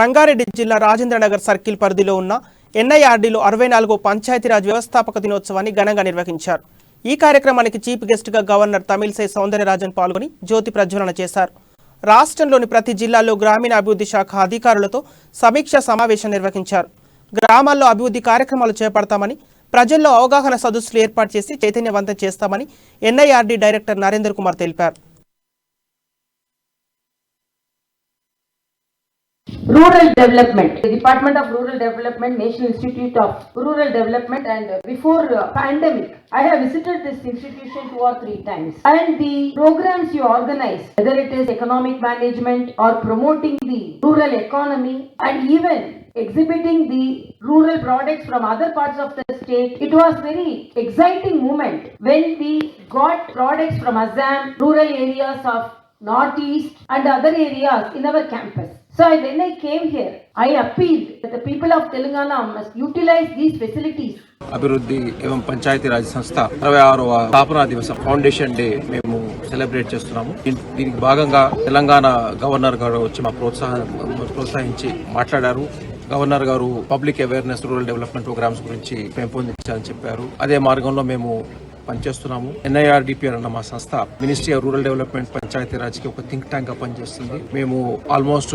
రంగారెడ్డి జిల్లా రాజేంద్రనగర్ సర్కిల్ పరిధిలో ఉన్న ఎన్ఐఆర్డీలో 64వ పంచాయతీరాజ్ వ్యవస్థాపక దినోత్సవాన్ని ఘనంగా నిర్వహించారు. ఈ కార్యక్రమానికి చీఫ్ గెస్ట్గా గవర్నర్ తమిళిసై సౌందరరాజన్ పాల్గొని జ్యోతి ప్రజ్వలన చేశారు. రాష్ట్రంలోని ప్రతి జిల్లాలో గ్రామీణ అభివృద్ధి శాఖ అధికారులతో సమీక్ష సమావేశం నిర్వహించారు. గ్రామాల్లో అభివృద్ధి కార్యక్రమాలు చేపడతామని, ప్రజల్లో అవగాహన సదస్సులు ఏర్పాటు చేసి చైతన్యవంతం చేస్తామని ఎన్ఐఆర్డీ డైరెక్టర్ నరేంద్ర కుమార్ తెలిపారు. Rural Development, the Department of Rural Development, National Institute of Rural Development, and before pandemic, I have visited this institution 2 or 3 times. And the programs you organize, whether it is economic management or promoting the rural economy, and even exhibiting the rural products from other parts of the state, it was very exciting moment when we got products from Assam, rural areas of Northeast and other areas in our campus. So when I came here, I appealed that the people of Telangana must utilize these facilities. అభివృద్ధి ఏవం పంచాయతీ రాజ్ సంస్థ 66వ స్థాపనా దివసం foundation day మేము celebrate చేస్తున్నాము. దీనికి భాగంగా Telangana governor గారు వచ్చి మా ప్రోత్సహించి మాట్లాడారు. గవర్నర్ గారు public awareness rural development programmes గురించి పెంపొందించాలని చెప్పారు. అదే మార్గంలో మేము పనిచేస్తున్నాము. ఎన్ఐఆర్డిపి అన్న మా సంస్థ ministry of rural development Panchayati Raj కి ఒక థింక్ ట్యాంక్ గా పనిచేస్తుంది. మేము ఆల్మోస్ట్